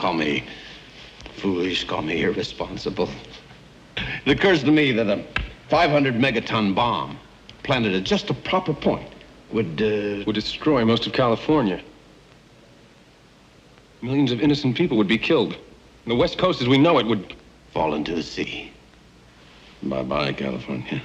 Call me foolish, call me irresponsible. It occurs to me that a 500 megaton bomb planted at just the proper point would destroy most of California. Millions of innocent people would be killed. The West Coast, as we know it, would fall into the sea. Bye-bye, California.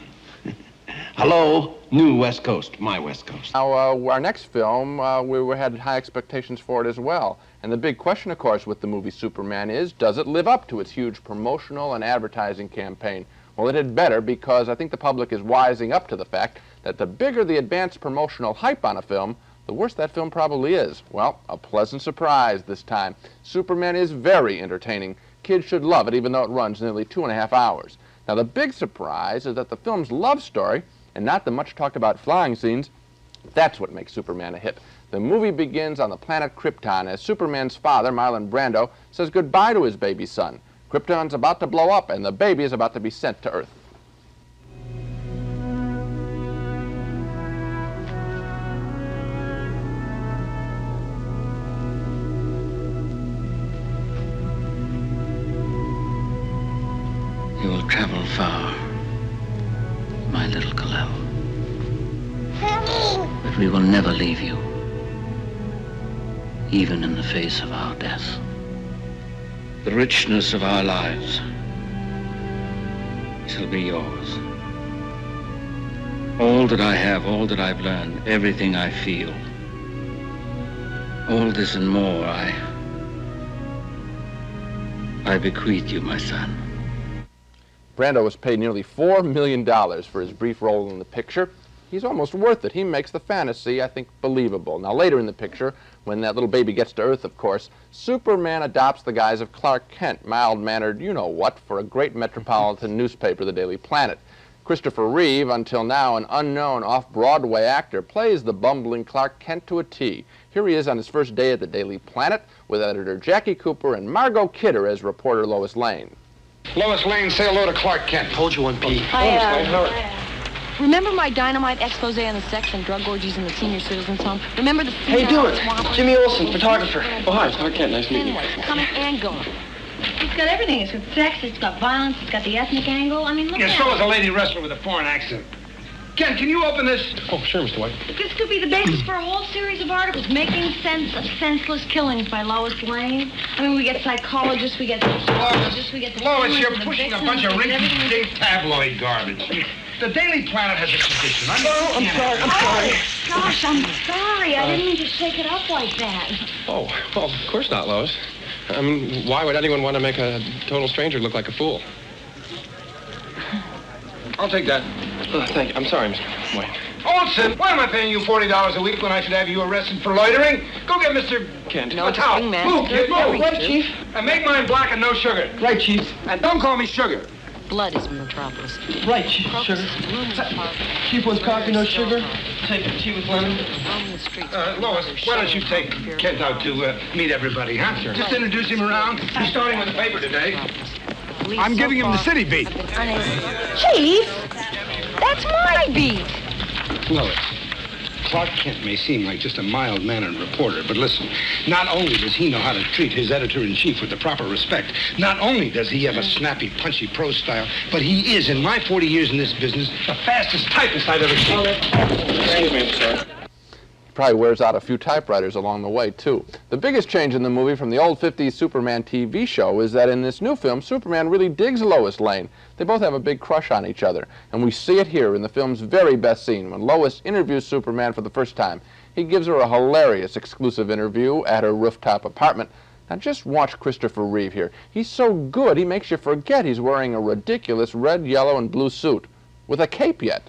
Hello, new West Coast, my West Coast. Now, our next film, we had high expectations for it as well. And the big question, of course, with the movie Superman is, does it live up to its huge promotional and advertising campaign? Well, it had better, because I think the public is wising up to the fact that the bigger the advanced promotional hype on a film, the worse that film probably is. Well, a pleasant surprise this time. Superman is very entertaining. Kids should love it, even though it runs nearly 2.5 hours. Now, the big surprise is that the film's love story, and not the much-talked-about flying scenes, that's what makes Superman a hit. The movie begins on the planet Krypton as Superman's father, Marlon Brando, says goodbye to his baby son. Krypton's about to blow up, and the baby is about to be sent to Earth. You will travel far, my little Kal-El. But we will never leave you, even in the face of our death. The richness of our lives shall be yours. All that I have, all that I've learned, everything I feel, all this and more, I bequeath you, my son. Brando was paid nearly $4 million for his brief role in the picture. He's almost worth it. He makes the fantasy, I think, believable. Now, later in the picture, when that little baby gets to Earth, of course, Superman adopts the guise of Clark Kent, mild-mannered you-know-what, for a great metropolitan newspaper, the Daily Planet. Christopher Reeve, until now an unknown off-Broadway actor, plays the bumbling Clark Kent to a T. Here he is on his first day at the Daily Planet with editor Jackie Cooper and Margot Kidder as reporter Lois Lane. Lois Lane, say hello to Clark Kent. Hold you one, Pete. Remember my dynamite expose on the sex and drug orgies in the senior citizens home? Remember the... How you doing? Jimmy Olsen, photographer. Oh, hi, Clark Kent. Nice to meet you. Anyways, coming and going. It's got everything. It's got sex, it's got violence, it's got the ethnic angle. I mean, look at it. So is a lady wrestler with a foreign accent. Ken, can you open this? Oh, sure, Mr. White. This could be the basis for a whole series of articles. Making sense of senseless killings by Lois Lane. I mean, we get psychologists, we get sociologists, we get... Lois, you're pushing a bunch of rinky-dink tabloid garbage. The Daily Planet has a tradition. I'm sorry. Oh, gosh, I'm sorry. I didn't mean to shake it up like that. Oh, well, of course not, Lois. I mean, why would anyone want to make a total stranger look like a fool? I'll take that. Thank you. I'm sorry, Mr. White. Olsen, why am I paying you $40 a week when I should have you arrested for loitering? Go get Mr. Kent. No, a towel. Move, kid, move. Right, Chief? And make mine black and no sugar. Right, Chief. And don't call me sugar. Blood is metropolis. Right, sugar. Chief wants coffee, no sugar. Take tea with lemon. Lois, why don't you take Kent out to meet everybody, huh? Sure. Just introduce him around. He's starting with the paper today. I'm giving him the city beat. Chief, that's my beat. Lois, Clark Kent may seem like just a mild-mannered reporter, but listen, not only does he know how to treat his editor-in-chief with the proper respect, not only does he have a snappy, punchy prose style, but he is, in my 40 years in this business, the fastest typist I've ever seen. Excuse me, I'm sorry. Probably wears out a few typewriters along the way, too. The biggest change in the movie from the old 50s Superman TV show is that in this new film, Superman really digs Lois Lane. They both have a big crush on each other, and we see it here in the film's very best scene when Lois interviews Superman for the first time. He gives her a hilarious exclusive interview at her rooftop apartment. Now just watch Christopher Reeve here. He's so good, he makes you forget he's wearing a ridiculous red, yellow, and blue suit. With a cape yet.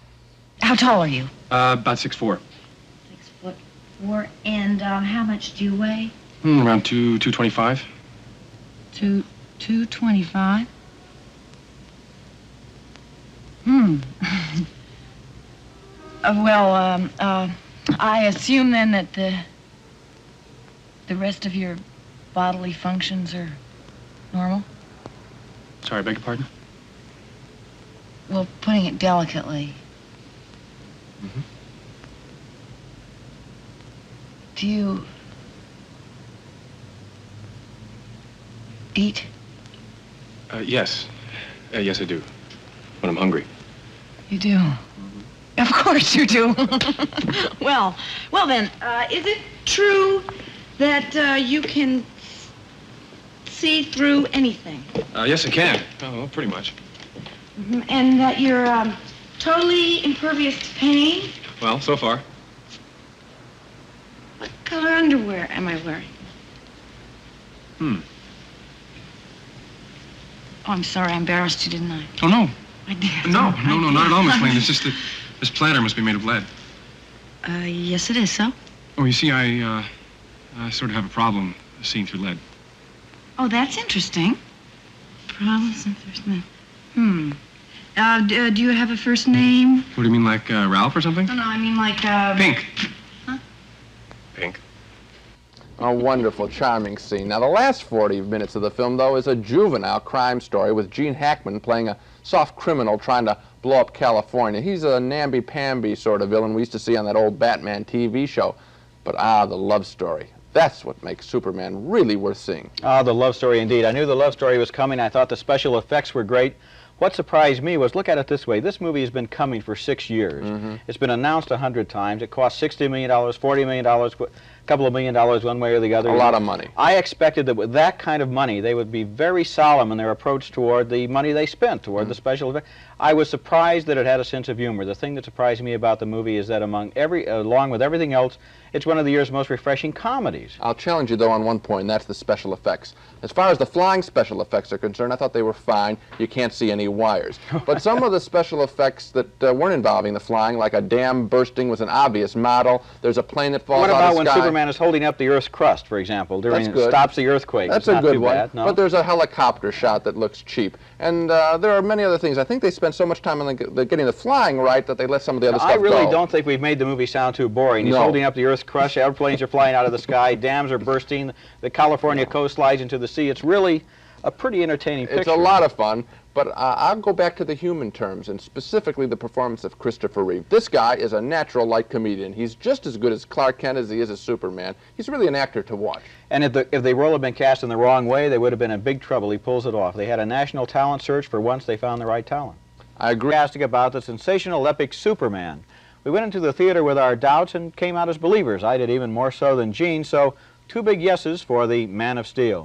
How tall are you? About 6'4". 6'4", and how much do you weigh? Around 225. 225? I assume then that the rest of your bodily functions are normal? Sorry, beg your pardon? Well, putting it delicately. Mm-hmm. eat? Yes. Yes, I do. When I'm hungry. You do? Of course you do. well then, is it true that you can see through anything? Yes, I can. Oh, pretty much. And that you're totally impervious to pain? Well, so far. What color underwear am I wearing? Hmm. Oh, I'm sorry, I embarrassed you, didn't I? Oh, no. I did. No, not at all, Miss Lane. It's just that this platter must be made of lead. Yes it is, so? Oh, you see, I sort of have a problem seeing through lead. Oh, that's interesting. Problems and first name. Do you have a first name? What do you mean, like Ralph or something? No, I mean like, Pink. Huh? Pink. A wonderful, charming scene. Now, the last 40 minutes of the film, though, is a juvenile crime story with Gene Hackman playing a soft criminal trying to blow up California. He's a namby-pamby sort of villain we used to see on that old Batman TV show. But, the love story. That's what makes Superman really worth seeing. Ah, the love story indeed. I knew the love story was coming. I thought the special effects were great. What surprised me was, look at it this way, this movie has been coming for 6 years. It's been announced 100 times. It cost $60 million, $40 million, a couple of $1 million one way or the other. A lot of money. I expected that with that kind of money, they would be very solemn in their approach toward the money they spent, toward the special effects. I was surprised that it had a sense of humor. The thing that surprised me about the movie is that along with everything else, it's one of the year's most refreshing comedies. I'll challenge you, though, on one point, and that's the special effects. As far as the flying special effects are concerned, I thought they were fine. You can't see any wires. But some of the special effects that weren't involving the flying, like a dam bursting, was an obvious model. There's a plane that falls out of the sky. What about when Superman is holding up the Earth's crust, for example, stops the earthquake? That's it's a good too one. Bad, no? But there's a helicopter shot that looks cheap. And there are many other things. I think they spent so much time on getting the flying right that they let some of the other stuff go. I really don't think we've made the movie sound too boring. He's holding up the Earth's crust, airplanes are flying out of the sky, dams are bursting, the California coast slides into the sea. It's really a pretty entertaining picture. It's a lot of fun, but I'll go back to the human terms, and specifically the performance of Christopher Reeve. This guy is a natural light comedian. He's just as good as Clark Kent as he is as Superman. He's really an actor to watch. And if the role had been cast in the wrong way, they would have been in big trouble. He pulls it off. They had a national talent search. For once, they found the right talent. I agree. Fantastic about the sensational epic Superman. We went into the theater with our doubts and came out as believers. I did even more so than Gene, so 2 big yeses for the Man of Steel.